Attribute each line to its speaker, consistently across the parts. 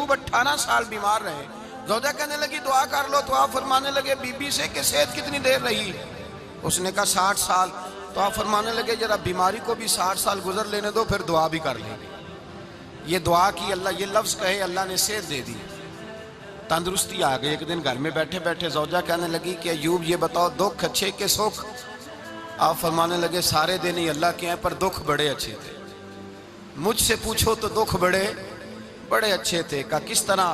Speaker 1: ایوب 18 سال بیمار رہے. زوجہ کہنے لگی دعا کر لو تو آپ فرمانے لگے بی بی سے کہ صحت کتنی دیر رہی؟ اس نے کہا 60 سال. تو آپ فرمانے لگے ذرا بیماری کو بھی 60 سال گزر لینے دو پھر دعا بھی کر لیں گے. یہ دعا کی اللہ، یہ لفظ کہے اللہ نے صحت دے دی، تندرستی آ گئی. ایک دن گھر میں بیٹھے بیٹھے زوجہ کہنے لگی کہ ایوب یہ بتاؤ دکھ اچھے کہ سکھ؟ آپ فرمانے لگے سارے دن ہی اللہ کے ہیں پر دکھ بڑے اچھے تھے. مجھ سے پوچھو تو دکھ بڑے اچھے تھے. کہا کس طرح؟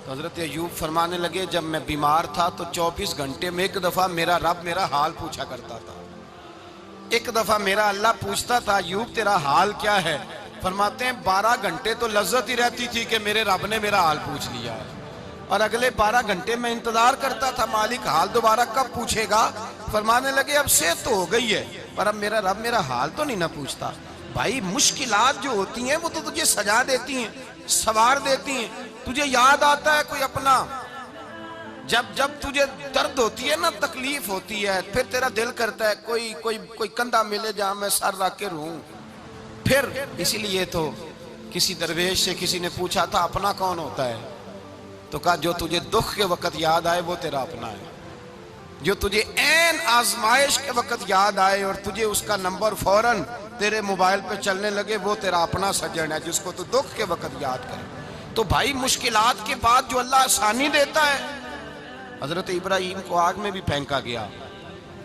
Speaker 1: تو حضرت ایوب فرمانے لگے جب میں بیمار تھا تو 24 گھنٹے میں ایک دفعہ میرا رب میرا حال پوچھا کرتا تھا. ایک دفعہ میرا اللہ پوچھتا تھا ایوب تیرا حال کیا ہے؟ فرماتے ہیں 12 گھنٹے تو لذت ہی رہتی تھی کہ میرے رب نے میرا حال پوچھ لیا ہے، اور اگلے 12 گھنٹے میں انتظار کرتا تھا مالک حال دوبارہ کب پوچھے گا. فرمانے لگے اب صحت تو ہو گئی ہے پر اب میرا رب میرا حال تو نہیں نہ پوچھتا. بھائی مشکلات جو ہوتی ہیں وہ تو تجھے سجا دیتی ہیں، سوار دیتی ہیں. تجھے یاد آتا ہے کوئی اپنا، جب تجھے درد ہوتی ہے نا، تکلیف ہوتی ہے، پھر تیرا دل کرتا ہے کوئی کندھا ملے جہاں میں سر رکھ کے رہوں. پھر اسی لیے تو کسی درویش سے کسی نے پوچھا تھا اپنا کون ہوتا ہے؟ تو کہا جو تجھے دکھ کے وقت یاد آئے وہ تیرا اپنا ہے. جو تجھے عین آزمائش کے وقت یاد آئے اور تجھے اس کا نمبر فوراً تیرے موبائل پہ چلنے لگے وہ تیرا اپنا سجن ہے جس کو تو دکھ کے وقت یاد کرے. تو بھائی مشکلات کے بعد جو اللہ آسانی دیتا ہے. حضرت ابراہیم کو آگ میں بھی پھینکا گیا،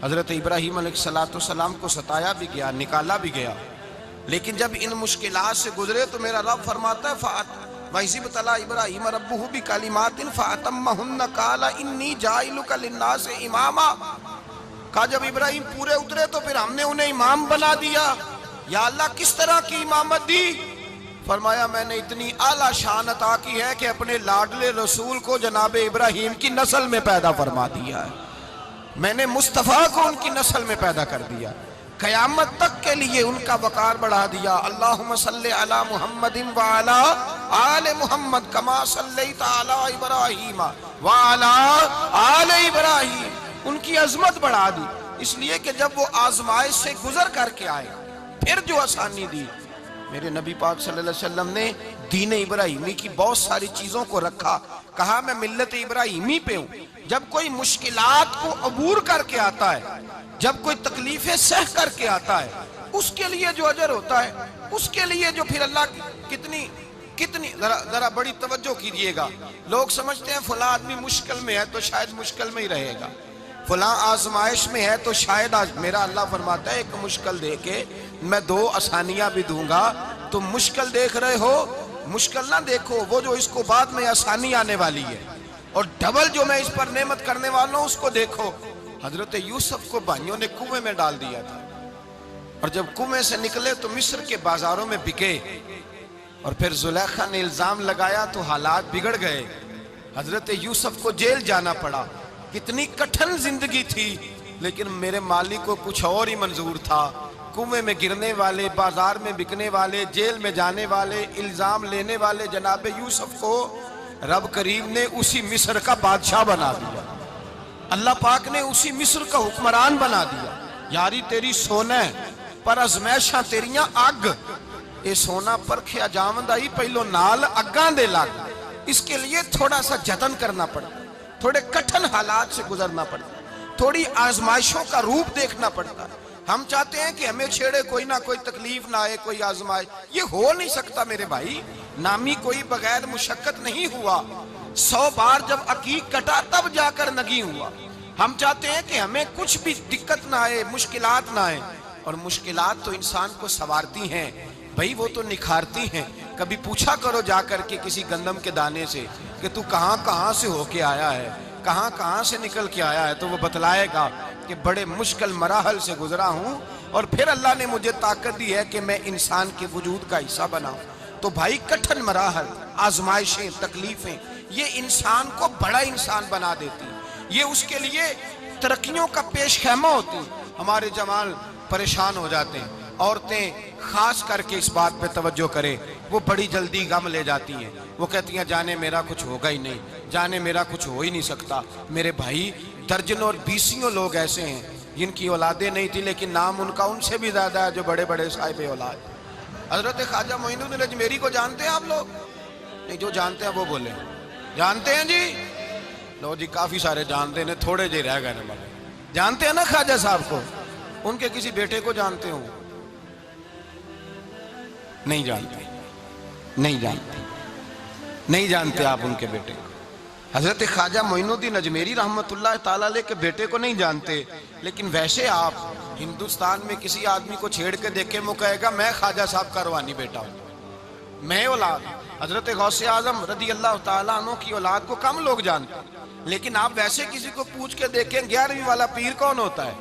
Speaker 1: حضرت ابراہیم علیہ السلام کو ستایا بھی گیا، نکالا بھی گیا، لیکن جب ان مشکلات سے گزرے تو میرا رب فرماتا ہے وَإِذِ ابْتَلَىٰ إِبْرَاهِيمَ رَبُّهُ بِكَلِمَاتٍ فَأَتَمَّهُنَّ قَالَ إِنِّي جَاعِلُكَ لِلنَّاسِ إِمَامًا. کہا جب ابراہیم پورے اترے تو پھر ہم نے انہیں امام بنا دیا. یا اللہ کس طرح کی امامت دی؟ فرمایا میں نے اتنی اعلیٰ شان عطا کی ہے کہ اپنے لاڈلے رسول کو جناب ابراہیم کی نسل میں پیدا فرما دیا ہے. میں نے مصطفیٰ کو ان کی نسل میں پیدا کر دیا، قیامت تک کے لیے ان کا وقار بڑھا دیا. اللہم صلی علی محمد وعلی آل محمد کما صلیت علی ابراہیم وعلی آل ابراہیم. ان کی عظمت بڑھا دی، اس لیے کہ جب وہ آزمائش سے گزر کر کے آئے پھر جو آسانی دی. میرے نبی پاک صلی اللہ علیہ وسلم نے دین ابراہیمی کی بہت ساری چیزوں کو رکھا. کہا میں ملت ابراہیمی پہ ہوں. جب کوئی مشکلات کو عبور کر کے آتا ہے، جب کوئی تکلیفیں سہ کر کے آتا ہے، اس کے لیے جو اجر ہوتا ہے، اس کے لیے جو پھر اللہ کتنی ذرا بڑی توجہ کیجئے گا. لوگ سمجھتے ہیں فلاں آدمی مشکل میں ہے تو شاید مشکل میں ہی رہے گا، فلاں آزمائش میں ہے تو شاید میرا اللہ فرماتا ہے ایک مشکل دے کے میں 2 آسانیاں بھی دوں گا. تم مشکل دیکھ رہے ہو، مشکل نہ دیکھو، وہ جو اس کو بعد میں آسانی آنے والی ہے، اور ڈبل جو میں اس پر نعمت کرنے والا ہوں اس کو دیکھو. حضرت یوسف کو بھائیوں نے کنویں میں ڈال دیا تھا، اور جب کنویں سے نکلے تو مصر کے بازاروں میں بکے، اور پھر زلیخا نے الزام لگایا تو حالات بگڑ گئے. حضرت یوسف کو جیل جانا پڑا. کتنی کٹھن زندگی تھی، لیکن میرے مالک کو کچھ اور ہی منظور تھا. کنویں میں گرنے والے، بازار میں بکنے والے، جیل میں جانے والے، الزام لینے والے جناب یوسف کو رب کریم نے اسی مصر کا بادشاہ بنا دیا. اللہ پاک نے اسی مصر کا حکمران بنا دیا. یاری تیری سونا ہے پر ازمیشاں تیریاں اگ. اے سونا پرکھیا جاوند آئی پہلو نال اگاں دے لگ. اس کے لیے تھوڑا سا جتن کرنا پڑتا، تھوڑے کٹھن حالات سے گزرنا پڑتا، تھوڑی آزمائشوں کا روپ دیکھنا پڑتا. ہم چاہتے ہیں کہ ہمیں چھیڑے کوئی نہ کوئی تکلیف نہ آئے، کوئی آزمائش. یہ ہو نہیں سکتا میرے بھائی. نامی کوئی بغیر مشقت نہیں ہوا. 100 بار جب عقیق کٹا تب جا کر نگی ہوا. ہم چاہتے ہیں کہ ہمیں کچھ بھی دقت نہ آئے، مشکلات نہ آئے. اور مشکلات تو انسان کو سنوارتی ہیں بھائی، وہ تو نکھارتی ہیں. کبھی پوچھا کرو جا کر کے کسی گندم کے دانے سے کہ تو کہاں سے ہو کے آیا ہے، کہاں سے نکل کے آیا ہے، تو وہ بتلائے گا کہ بڑے مشکل مراحل سے گزرا ہوں اور پھر اللہ نے مجھے طاقت دی ہے کہ میں انسان کے وجود کا حصہ بناؤں. تو بھائی کٹھن مراحل، آزمائشیں، تکلیفیں یہ انسان کو بڑا انسان بنا دیتی ہیں. یہ اس کے لیے ترقیوں کا پیش خیمہ ہوتی ہیں. ہمارے جوان پریشان ہو جاتے ہیں. عورتیں خاص کر کے اس بات پہ توجہ کریں، وہ بڑی جلدی غم لے جاتی ہیں. وہ کہتی ہیں جانے میرا کچھ ہوگا ہی نہیں، جانے میرا کچھ ہو ہی نہیں سکتا. میرے بھائی درجنوں اور بیسیوں لوگ ایسے ہیں جن کی اولادیں نہیں تھی لیکن نام ان کا ان سے بھی زیادہ ہے جو بڑے بڑے صاحب اولاد. حضرت خواجہ معین الدین اجمیری کو جانتے ہیں آپ لوگ؟ نہیں جو جانتے ہیں وہ بولے. جانتے ہیں جی؟ لو جی کافی سارے جانتے ہیں, تھوڑے جی رہ گئے نا. جانتے ہیں نا خواجہ صاحب کو؟ ان کے کسی بیٹے کو جانتے ہوں؟ نہیں جانتے, نہیں جانتے, نہیں جانتے آپ ان کے بیٹے کو. حضرت خواجہ معین الدین اجمیری رحمت اللہ تعالیٰ علیہ کے بیٹے کو نہیں جانتے, لیکن ویسے آپ ہندوستان میں کسی آدمی کو چھیڑ کے دیکھیں وہ کہے گا میں خواجہ صاحب کا روحانی بیٹا ہوں, میں اولاد. حضرت غوث اعظم رضی اللہ تعالیٰ عنہ کی اولاد کو کم لوگ جانتے ہیں, لیکن آپ ویسے کسی کو پوچھ کے دیکھیں 11ویں والا پیر کون ہوتا ہے,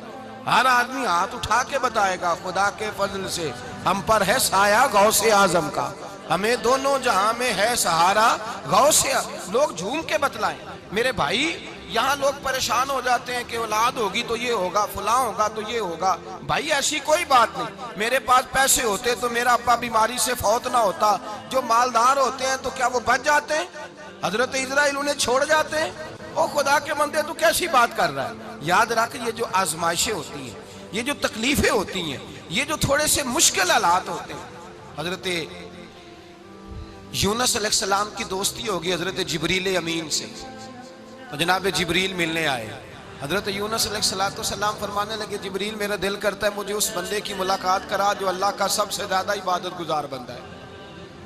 Speaker 1: ہر آدمی ہاتھ اٹھا کے بتائے گا خدا کے فضل سے ہم پر ہے سایہ غوث اعظم کا, ہمیں دونوں جہاں میں ہے سہارا غوث. لوگ جھوم کے بتلائیں. میرے بھائی یہاں لوگ پریشان ہو جاتے ہیں کہ اولاد ہوگی تو یہ ہوگا, فلاں ہوگا تو یہ ہوگا. بھائی ایسی کوئی بات نہیں. میرے پاس پیسے ہوتے تو میرا ابا بیماری سے فوت نہ ہوتا. جو مالدار ہوتے ہیں تو کیا وہ بچ جاتے ہیں؟ حضرت اسرائیل انہیں چھوڑ جاتے ہیں؟ او خدا کے بندے تو کیسی بات کر رہا ہے؟ یاد رکھ, یہ جو آزمائشیں ہوتی ہیں, یہ جو تکلیفیں ہوتی ہیں, یہ جو تھوڑے سے مشکل حالات ہوتے ہیں. حضرت یونس علیہ السلام کی دوستی ہوگی حضرت جبریل امین سے, تو جناب جبریل ملنے آئے. حضرت یونس علیہ السلام فرمانے لگے جبریل میرا دل کرتا ہے مجھے اس بندے کی ملاقات کرا جو اللہ کا سب سے زیادہ عبادت گزار بندہ ہے.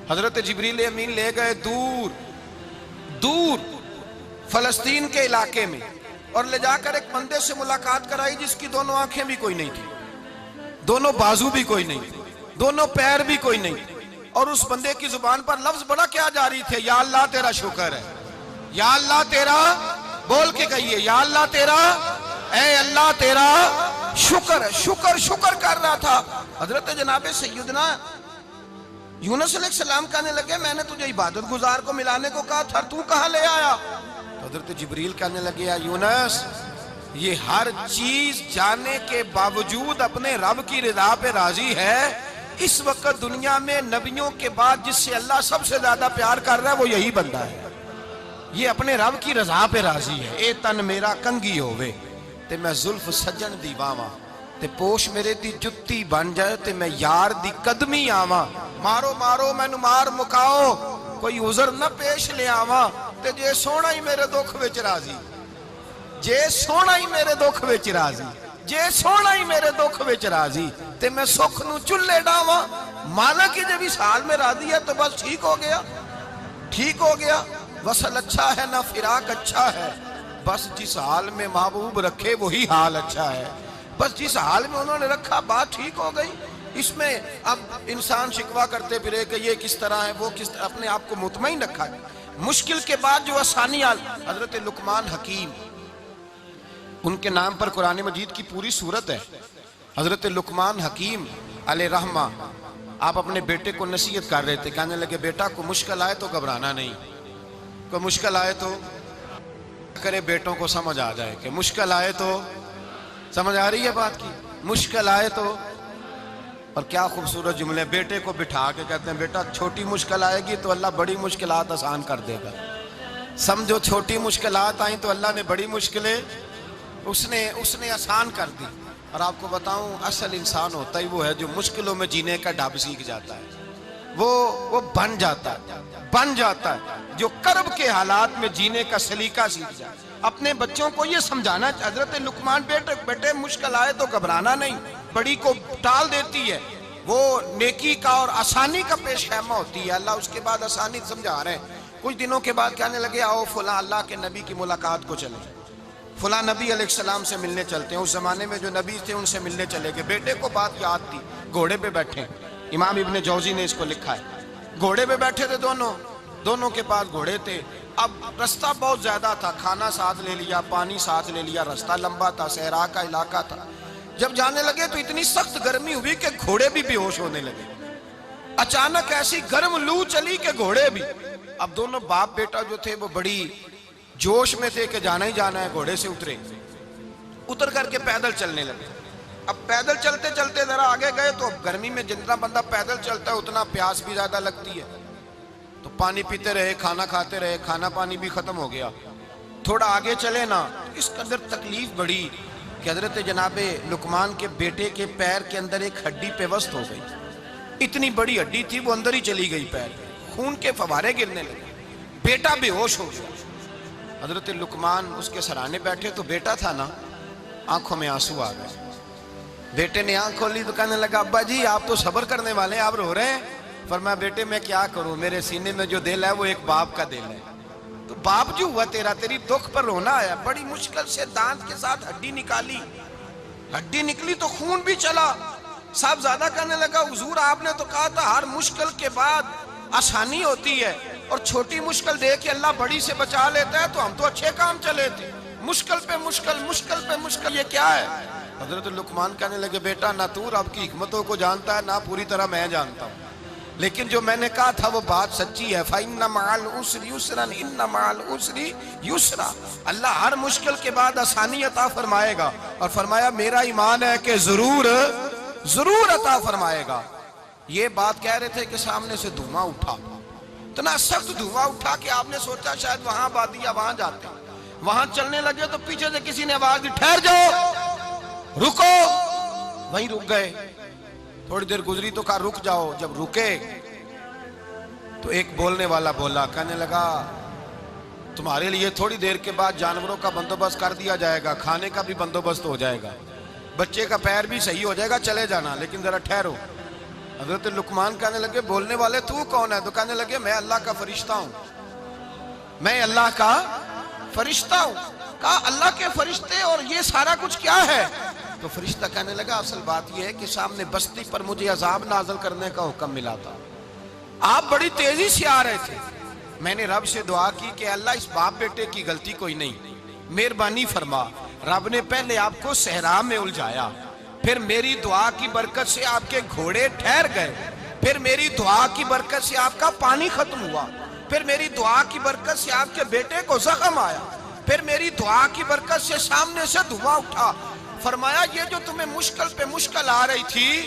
Speaker 1: حضرت جبریل امین لے گئے دور دور فلسطین کے علاقے میں, اور لے جا کر ایک بندے سے ملاقات کرائی جس کی دونوں آنکھیں بھی کوئی نہیں تھی, دونوں بازو بھی کوئی نہیں تھی, دونوں پیر بھی کوئی نہیں تھی. اور اس بندے کی زبان پر لفظ بڑا کیا جاری تھے, یا اللہ تیرا شکر ہے, یا اللہ تیرا, بول کے کہیے یا اللہ تیرا, اے اللہ تیرا شکر ہے. شکر شکر کر رہا تھا. حضرت جناب سیدنا یونس علیہ السلام کہنے لگے میں نے تجھے عبادت گزار کو ملانے کو کہا تھا, تو کہاں لے آیا؟ تو حضرت جبریل کہنے لگے یا یونس یہ ہر چیز جانے کے باوجود اپنے رب کی رضا پہ راضی ہے. اس وقت دنیا میں نبیوں کے بعد جس سے اللہ سب سے زیادہ پیار کر رہا ہے وہ یہی بندہ ہے. یہ اپنے رب کی رضا پہ راضی ہے. اے تن میرا کنگی ہووے تے میں زلف سجن دی واواں, تے پوش میرے دی جتی بن جائے تے میں یار دی قدمی آواں. مارو مارو مینو مار مکاؤ کوئی عذر نہ پیش لے آواں, تے جے سونا ہی میرے دکھ وچ راضی, جے سونا ہی میرے دکھ وچ راضی, جے سونا ہی میرے دکھ وچ راضی, تے میں سکھ نو چلے ڈاواں. مالک جب اس حال میں راضی ہے تو بس ٹھیک ہو گیا, ٹھیک ہو گیا. وصل اچھا ہے نہ فراق اچھا ہے, بس جس حال میں محبوب رکھے وہی حال اچھا ہے. بس جس حال میں انہوں نے رکھا بات ٹھیک ہو گئی. اس میں اب انسان شکوہ کرتے پھرے کہ یہ کس طرح ہے وہ کس طرح, اپنے آپ کو مطمئن رکھا ہے. مشکل کے بعد جو آسانی حضرت لقمان حکیم, ان کے نام پر قرآن مجید کی پوری سورت ہے. حضرت لقمان حکیم علیہ رحمہ آپ اپنے بیٹے کو نصیحت کر رہے تھے, کہنے لگے بیٹا کو مشکل آئے تو گھبرانا نہیں, کوئی مشکل آئے تو کرے بیٹوں کو سمجھ آ جائے کہ مشکل آئے تو, سمجھ آ رہی ہے بات کی, مشکل آئے تو. اور کیا خوبصورت جملے, بیٹے کو بٹھا کے کہتے ہیں بیٹا چھوٹی مشکل آئے گی تو اللہ بڑی مشکلات آسان کر دے گا. سمجھو چھوٹی مشکلات آئیں تو اللہ نے بڑی مشکلیں اس نے آسان کر دی. اور آپ کو بتاؤں اصل انسان ہوتا ہی وہ ہے جو مشکلوں میں جینے کا ڈھب سیکھ جاتا ہے, وہ بن جاتا ہے, جو کرب کے حالات میں جینے کا سلیقہ سیکھ جائے. اپنے بچوں کو یہ سمجھانا, حضرت لقمان بیٹے مشکل آئے تو گھبرانا نہیں, بڑی کو ٹال دیتی ہے, وہ نیکی کا اور آسانی کا پیش خیمہ ہوتی ہے. اللہ اس کے بعد آسانی سمجھا رہے ہیں. کچھ دنوں کے بعد کہنے لگے آؤ فلاں اللہ کے نبی کی ملاقات کو چلیں, فلاں نبی علیہ السلام سے ملنے چلتے ہیں. اس زمانے میں جو نبی تھے ان سے ملنے چلے گئے. بیٹے کو بات یاد تھی, گھوڑے پہ بیٹھے, امام ابن جوزی نے اس کو لکھا ہے, گھوڑے پہ بیٹھے تھے دونوں کے پاس گھوڑے تھے. اب رستہ بہت زیادہ تھا, کھانا ساتھ لے لیا, پانی ساتھ لے لیا, رستہ لمبا تھا, صحرا کا علاقہ تھا. جب جانے لگے تو اتنی سخت گرمی ہوئی کہ گھوڑے بھی بے ہوش ہونے لگے. اچانک ایسی گرم لو چلی کہ گھوڑے بھی. اب دونوں باپ بیٹا جو تھے وہ بڑی جوش میں تھے کہ جانا ہی جانا ہے. گھوڑے سے اتر کر کے پیدل چلنے لگے. اب پیدل چلتے چلتے ذرا آگے گئے تو اب گرمی میں جتنا بندہ پیدل چلتا ہے اتنا پیاس بھی زیادہ لگتی ہے, تو پانی پیتے رہے, کھانا کھاتے رہے, کھانا پانی بھی ختم ہو گیا. تھوڑا آگے چلے نا, اس قدر تکلیف بڑی کہ حضرت جناب لقمان کے بیٹے کے پیر کے اندر ایک ہڈی پیوست ہو گئی. اتنی بڑی ہڈی تھی وہ اندر ہی چلی گئی پیر, خون کے فوارے گرنے لگے. بیٹا بے ہوش ہو گیا. حضرت لقمان اس کے سرانے بیٹھے تو بیٹا تھا نا, آنکھوں میں آنسو آ گئے. بیٹے نے آنکھ کھولی تو کہنے لگا ابا جی آپ تو صبر کرنے والے ہیں, آپ رو رہے ہیں. فرمایا بیٹے میں کیا کروں, میرے سینے میں جو دل ہے وہ ایک باپ کا دل ہے. تو باپ جو ہوا تیرا, تیری دکھ پر رونا آیا. بڑی مشکل سے دانت کے ساتھ ہڈی نکالی, ہڈی نکلی تو خون بھی چلا. صاحب زیادہ کہنے لگا حضور آپ نے تو کہا تھا ہر مشکل کے بعد آسانی ہوتی ہے, اور چھوٹی مشکل دے کے اللہ بڑی سے بچا لیتا ہے, تو ہم تو اچھے کام چلے تھے, مشکل پہ مشکل, مشکل پہ مشکل, یہ کیا ہے؟ حضرت لقمان کہنے لگے بیٹا نہ تو رب کی حکمتوں کو جانتا ہے نہ پوری طرح میں جانتا ہوں, لیکن جو میں نے کہا تھا وہ بات سچی ہے. فَإِنَّ مَعَ الْعُسْرِ يُسْرًا إِنَّ مَعَ الْعُسْرِ يُسْرًا. اللہ ہر مشکل کے بعد آسانی عطا فرمائے گا, اور فرمایا میرا ایمان ہے کہ ضرور ضرور عطا فرمائے گا. یہ بات کہہ رہے تھے کہ سامنے سے دھواں اٹھا, اتنا سخت دھواں اٹھا کہ آپ نے سوچا شاید وہاں بادیا وہاں جاتے. وہاں چلنے لگے تو پیچھے سے کسی نے آواز دی ٹھہر جاؤ, رکو. وہیں رک گئے. تھوڑی دیر گزری تو کہا رک جاؤ. جب رکے تو ایک بولنے والا بولا, کہنے لگا تمہارے لیے تھوڑی دیر کے بعد جانوروں کا بندوبست کر دیا جائے گا, کھانے کا بھی بندوبست ہو جائے گا, بچے کا پیر بھی صحیح ہو جائے گا, چلے جانا, لیکن ذرا ٹھہرو. حضرت لقمان کہنے لگے بولنے والے تو کون ہے؟ تو کہنے لگے میں اللہ کا فرشتہ ہوں, میں اللہ کا فرشتہ ہوں. کہا اللہ کے فرشتے اور یہ سارا کچھ کیا ہے؟ تو فرشتہ کہنے لگا اصل بات یہ ہے کہ سامنے بستی پر مجھے عذاب نازل کرنے کا حکم ملا تھا, آپ بڑی تیزی سے آ رہے تھے, میں نے رب سے دعا کی کہ اللہ اس باپ بیٹے کی غلطی کوئی نہیں, مہربانی فرما. رب نے پہلے آپ کو صحرا میں الجھایا, پھر میری دعا کی برکت سے آپ کے گھوڑے ٹھہر گئے, پھر میری دعا کی برکت سے آپ کا پانی ختم ہوا, پھر میری دعا کی برکت سے آپ کے بیٹے کو زخم آیا, پھر میری دعا کی برکت سے سامنے سے دھواں اٹھا. فرمایا یہ جو تمہیں مشکل پہ مشکل آ رہی تھی,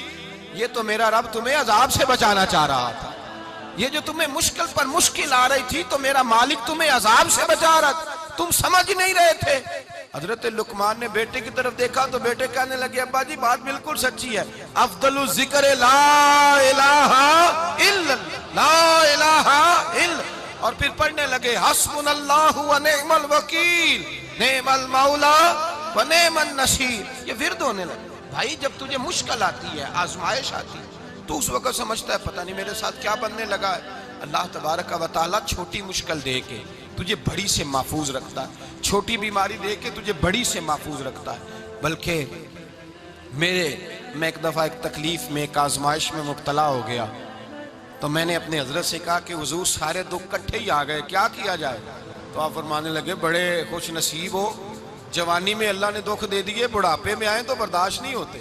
Speaker 1: یہ تو میرا رب تمہیں عذاب سے بچانا چاہ رہا تھا. یہ جو تمہیں مشکل پر مشکل آ رہی تھی تو میرا مالک تمہیں عذاب سے بچا رہا تھا, تم سمجھ نہیں رہے تھے. حضرت لقمان نے بیٹے کی طرف دیکھا تو بیٹے کہنے لگے ابا جی بات بالکل سچی ہے, افضل الذکر لا الہ الا لا الہ الا, اور پھر پڑھنے لگے حسبنا اللہ و نعم الوکیل نعم المولا و نعم النصیر. یہ ورد ہونے لگے. بھائی جب تجھے مشکل آتی ہے, آزمائش آتی ہے, تو اس وقت سمجھتا ہے پتہ نہیں میرے ساتھ کیا بننے لگا ہے. اللہ تبارک و تعالیٰ چھوٹی مشکل دے کے تجھے بڑی سے محفوظ رکھتا ہے, چھوٹی بیماری دے کے تجھے بڑی سے محفوظ رکھتا ہے. بلکہ میں ایک دفعہ ایک تکلیف میں, ایک آزمائش میں مبتلا ہو گیا, تو میں نے اپنے حضرت سے کہا کہ حضور سارے دکھ کٹھے ہی آ گئے, کیا کیا جائے؟ تو آپ فرمانے لگے بڑے خوش نصیب ہو, جوانی میں اللہ نے دکھ دے دیے, بڑھاپے میں آئے تو برداشت نہیں ہوتے.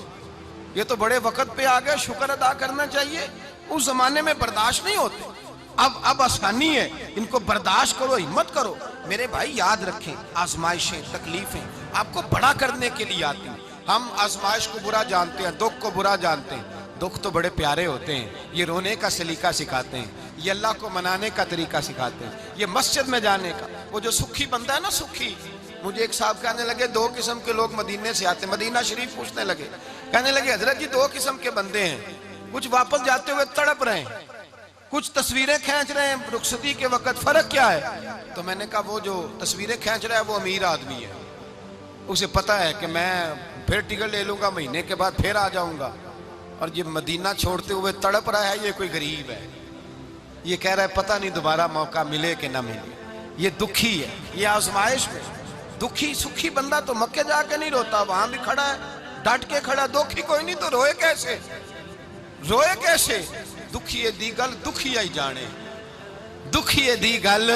Speaker 1: یہ تو بڑے وقت پہ آ گئے, شکر ادا کرنا چاہیے. اس زمانے میں برداشت نہیں ہوتے, اب آسانی ہے, ان کو برداشت کرو, ہمت کرو. میرے بھائی یاد رکھیں, آزمائشیں تکلیفیں آپ کو بڑا کرنے کے لیے آتی ہیں. ہم آزمائش کو برا جانتے ہیں, دکھ کو برا جانتے ہیں. دکھ تو بڑے پیارے ہوتے ہیں, یہ رونے کا سلیقہ سکھاتے ہیں, یہ اللہ کو منانے کا طریقہ سکھاتے ہیں, یہ مسجد میں جانے کا. وہ جو سکھی بندہ ہے نا, سکھی, مجھے ایک صاحب کہنے لگے دو قسم کے لوگ مدینے سے آتے ہیں, مدینہ شریف پوچھنے لگے, کہنے لگے حضرت جی دو قسم کے بندے ہیں, کچھ واپس جاتے ہوئے تڑپ رہے ہیں, کچھ تصویریں کھینچ رہے ہیں رخصتی کے وقت, فرق کیا ہے؟ تو میں نے کہا وہ جو تصویریں کھینچ رہا ہے وہ امیر آدمی ہے, اسے پتا ہے کہ میں پھر ٹکٹ لے لوں گا, مہینے کے بعد پھر آ جاؤں گا. اور یہ مدینہ چھوڑتے ہوئے تڑپ رہا ہے, یہ کوئی غریب ہے, یہ کہہ رہا ہے پتہ نہیں دوبارہ موقع ملے کہ نہ ملے. یہ دکھی ہے, یہ آزمائش میں دکھی. سکھی بندہ تو مکے جا کے نہیں روتا, وہاں بھی کھڑا ہے ڈٹ کے کھڑا. دکھی کوئی نہیں تو روئے کیسے, روئے کیسے؟ دکھیے دی گل دکھیا ہی جانے, دکھیے دی گل.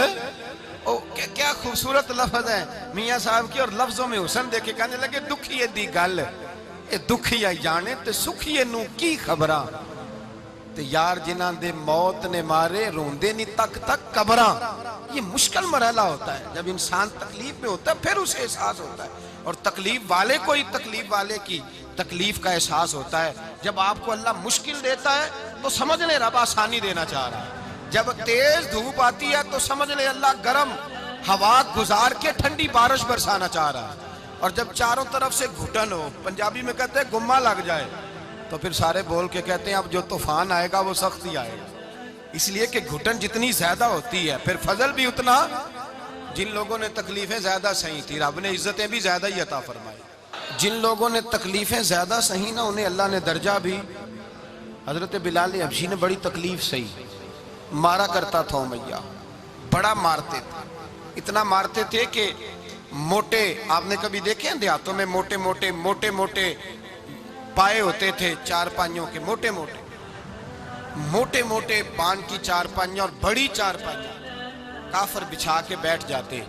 Speaker 1: کیا خوبصورت لفظ ہے میاں صاحب کی, اور لفظوں میں حسن دیکھے. کہنے لگے دکھیے دی گل دکھیا ہی جانے, تے سکھیے نو کی خبراں, تے یار جنہاں دے موت نے مارے روندے نہیں تک تک قبراں. یہ مشکل مرحلہ ہوتا ہے, جب انسان تکلیف میں ہوتا ہے پھر اسے احساس ہوتا ہے. اور تکلیف والے کو ہی تکلیف والے کی تکلیف کا احساس ہوتا ہے. جب آپ کو اللہ مشکل دیتا ہے تو سمجھ لیں رب آسانی دینا چاہ رہا ہے. جب تیز دھوپ آتی ہے تو سمجھ لیں اللہ گرم ہوا گزار کے ٹھنڈی بارش برسانا چاہ رہا ہے. اور جب چاروں طرف سے گھٹن ہو, پنجابی میں کہتے ہیں گمہ لگ جائے, تو پھر سارے بول کے کہتے ہیں اب جو طوفان آئے گا وہ سخت ہی آئے گا. اس لیے کہ گھٹن جتنی زیادہ ہوتی ہے پھر فضل بھی اتنا. جن لوگوں نے تکلیفیں زیادہ سہی تھی رب نے عزتیں بھی زیادہ ہی عطا فرمائی. جن لوگوں نے تکلیفیں زیادہ سہی نا انہیں اللہ نے درجہ بھی. حضرت بلال حبشی نے بڑی تکلیف سہی, مارا کرتا تھا امیہ, بڑا مارتے تھے, اتنا مارتے تھے کہ موٹے, آپ نے کبھی دیکھے ہیں دیہاتوں میں موٹے موٹے پائے ہوتے تھے چار پائیوں کے, موٹے موٹے پان کی چار پائیاں اور بڑی چار پائیاں کافر بچھا کے بیٹھ جاتے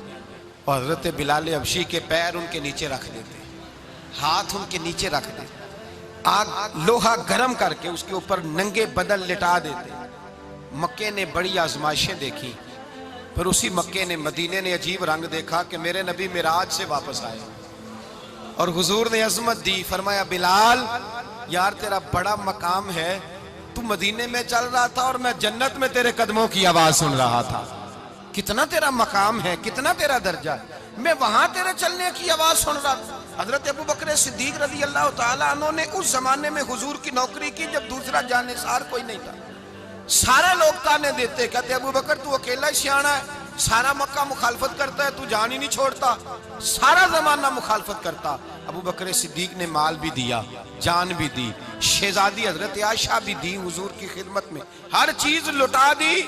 Speaker 1: اور حضرت بلال حبشی کے پیر ان کے نیچے رکھ دیتے, ہاتھ ان کے نیچے رکھ دیتے, آگ لوہا گرم کر کے اس کے اوپر ننگے بدن لٹا دیتے. مکے نے بڑی آزمائشیں دیکھی, پھر اسی مکے نے مدینے نے عجیب رنگ دیکھا کہ میرے نبی معراج سے واپس آئے اور حضور نے عظمت دی. فرمایا بلال یار تیرا بڑا مقام ہے, تو مدینے میں چل رہا تھا اور میں جنت میں تیرے قدموں کی آواز سن رہا تھا. کتنا تیرا مقام ہے, کتنا تیرا درجہ ہے, میں وہاں تیرے چلنے کی آواز سن رہا تھا. حضرت ابو بکر صدیق رضی اللہ تعالیٰ عنہ نے اس زمانے میں حضور کی نوکری کی جب دوسرا جانثار کوئی نہیں تھا. سارے لوگ تانے دیتے, کہتے ابو بکر تو اکیلا ہی سیانا ہے, سارا مکہ مخالفت کرتا ہے, تو جان ہی نہیں چھوڑتا, سارا زمانہ مخالفت کرتا. ابو بکر صدیق نے مال بھی دیا, جان بھی دی, شہزادی حضرت عائشہ بھی دی حضور کی خدمت میں, ہر چیز لٹا دی.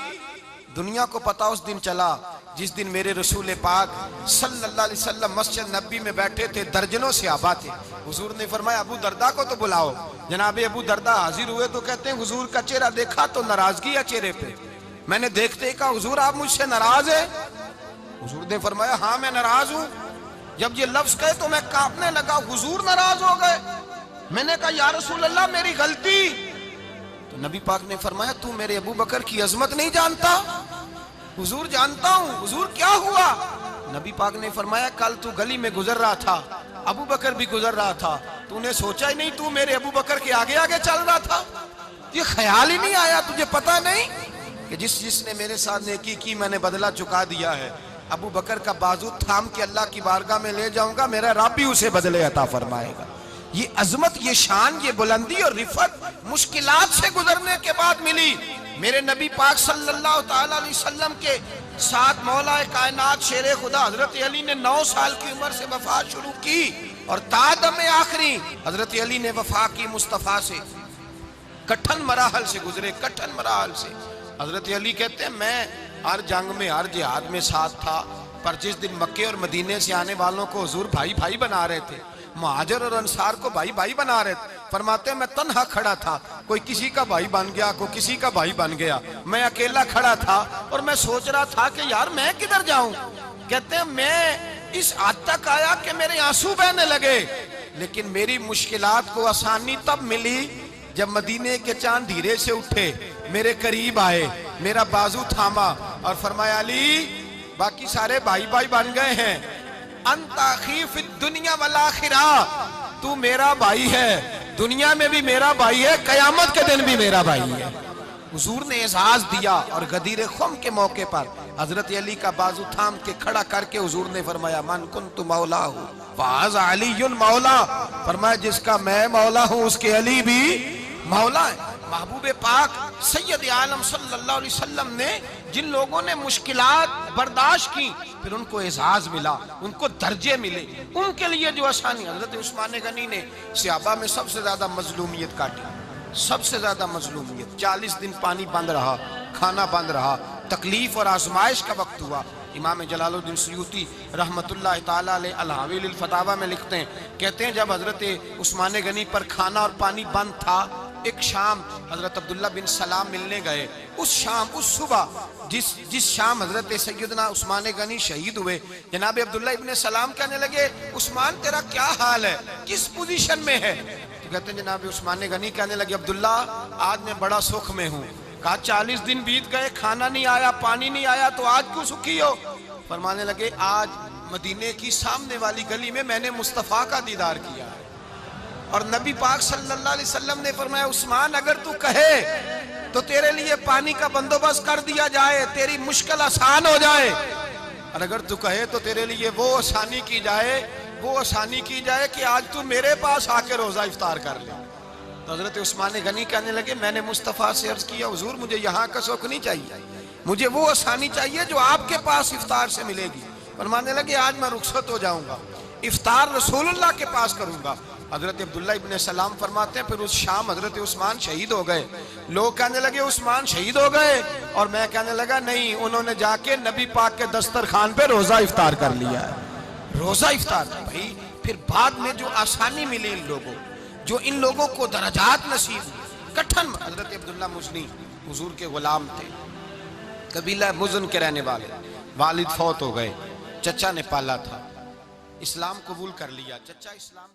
Speaker 1: دنیا کو پتا اس دن چلا جس دن میرے رسول پاک صلی اللہ علیہ وسلم مسجد نبی میں بیٹھے تھے, درجنوں صحابہ تھے. حضور نے فرمایا ابو دردہ کو تو بلاؤ. جناب ابو دردہ حاضر ہوئے تو کہتے ہیں حضور کا چہرہ دیکھا تو ناراضگی ہے چہرے پہ. میں نے دیکھتے ہی کہا حضور آپ مجھ سے ناراض ہیں؟ حضور نے فرمایا ہاں میں ناراض ہوں. جب یہ لفظ کہے تو میں کانپنے لگا, حضور ناراض ہو گئے. میں نے کہا یا رسول اللہ میری غلطی. تو نبی پاک نے فرمایا تو میرے ابو بکر کی عظمت نہیں جانتا؟ حضور جانتا ہوں. حضور کیا ہوا؟ نبی پاک نے فرمایا کل تو گلی میں گزر رہا تھا, ابو بکر بھی گزر رہا تھا, تو نے سوچا ہی نہیں تو میرے ابو بکر کے آگے آگے چل رہا تھا؟ یہ خیال ہی نہیں آیا, تجھے پتا نہیں کہ جس نے میرے ساتھ نیکی کی میں نے بدلہ چکا دیا ہے. ابو بکر کا بازو تھام کے اللہ کی بارگاہ میں لے جاؤں گا, میرا رب بھی اسے بدلے عطا فرمائے گا. یہ عظمت, یہ شان, یہ بلندی اور رفعت مشکلات سے گزرنے کے بعد ملی. میرے نبی پاک صلی اللہ تعالیٰ علیہ وسلم کے ساتھ مولا کائنات شیر خدا حضرت علی نے 9 سال کی عمر سے وفات شروع کی اور تا دم آخری حضرت علی نے وفا کی مصطفیٰ سے. کٹھن مراحل سے گزرے, کٹھن مراحل سے. حضرت علی کہتے ہیں میں ہر جنگ میں ہر جہاد میں ساتھ تھا, پر جس دن مکے اور مدینے سے آنے والوں کو حضور بھائی بھائی بنا رہے تھے, مہاجر اور انصار کو بھائی بھائی بنا رہے تھے. فرماتے ہیں میں تنہا کھڑا تھا, کوئی کسی کا بھائی بن گیا, کوئی کسی کا بھائی بن گیا, میں اکیلا کھڑا تھا اور میں سوچ رہا تھا کہ یار میں کدھر جاؤں. کہتے ہیں میں اس حد تک آیا کہ میرے آنسو بہنے لگے, لیکن میری مشکلات کو آسانی تب ملی جب مدینے کے چاند دھیرے سے اٹھے, میرے قریب آئے, میرا بازو تھاما اور فرمایا علی باقی سارے بھائی بھائی بن گئے ہیں, انت اخی فی الدنیا والآخرہ, تو میرا بھائی ہے, دنیا میں بھی میرا بھائی ہے, قیامت کے دن بھی میرا بھائی ہے. حضور نے اعزاز دیا اور غدیر خم کے موقع پر حضرت علی کا بازو تھام کے کھڑا کر کے حضور نے فرمایا من کنت مولا ہوں فہذا علی مولا. فرمایا جس کا میں مولا ہوں اس کے علی بھی مولا ہے. محبوب پاک سید عالم صلی اللہ علیہ وسلم نے جن لوگوں نے مشکلات برداشت کی پھر ان کو اعزاز ملا, ان کو درجے ملے, ان کے لیے جو آسانی. حضرت عثمان غنی نے صحابہ میں سب سے زیادہ مظلومیت کاٹی, سب سے زیادہ مظلومیت. 40 دن پانی بند رہا, کھانا بند رہا, تکلیف اور آزمائش کا وقت ہوا. امام جلال الدین سیوطی رحمت اللہ تعالیٰ علیہ الحاویل الفتاوی میں لکھتے ہیں, کہتے ہیں جب حضرت عثمان غنی پر کھانا اور پانی بند تھا, ایک شام حضرت عبداللہ بن سلام ملنے گئے. اس شام, اس صبح جس شام حضرت سیدنا عثمان غنی شہید ہوئے, جناب عبداللہ ابن سلام کہنے لگے عثمان تیرا کیا حال ہے, کس پوزیشن میں ہے؟ تو کہتے ہیں جناب عثمان غنی کہنے لگے عبداللہ آج میں بڑا سکھ میں ہوں. کہا 40 دن بیت گئے, کھانا نہیں آیا, پانی نہیں آیا, تو آج کیوں سکھی ہو؟ فرمانے لگے آج مدینے کی سامنے والی گلی میں نے مصطفیٰ کا دیدار کیا ہے, اور نبی پاک صلی اللہ علیہ وسلم نے فرمایا عثمان اگر تو کہے تو تیرے لیے پانی کا بندوبست کر دیا جائے, تیری مشکل آسان ہو جائے, اور اگر تو کہے تو تیرے لیے وہ آسانی کی جائے کہ آج تو میرے پاس آ کے روزہ افطار کر لے. تو حضرت عثمان غنی کہنے لگے میں نے مصطفیٰ سے عرض کیا حضور مجھے یہاں کا سوکھ نہیں چاہیے، مجھے وہ آسانی چاہیے جو آپ کے پاس افطار سے ملے گی۔ فرمانے لگے آج میں رخصت ہو جاؤں گا، افطار رسول اللہ کے پاس کروں گا۔ حضرت عبداللہ ابن سلام فرماتے ہیں پھر اس شام حضرت عثمان شہید ہو گئے۔ لوگ کہنے لگے عثمان شہید ہو گئے، اور میں کہنے لگا نہیں، انہوں نے جا کے نبی پاک کے دسترخوان پہ روزہ افطار کر لیا ہے۔ روزہ افطار بھائی، پھر بعد میں جو آسانی ملی ان لوگوں، جو ان لوگوں کو درجات نصیب ہوئی، کٹھن حضرت عبداللہ مزنی حضور کے غلام تھے، قبیلہ مزن کے رہنے والے، والد فوت ہو گئے، چچا نے پالا تھا، اسلام قبول کر لیا، چچا اسلام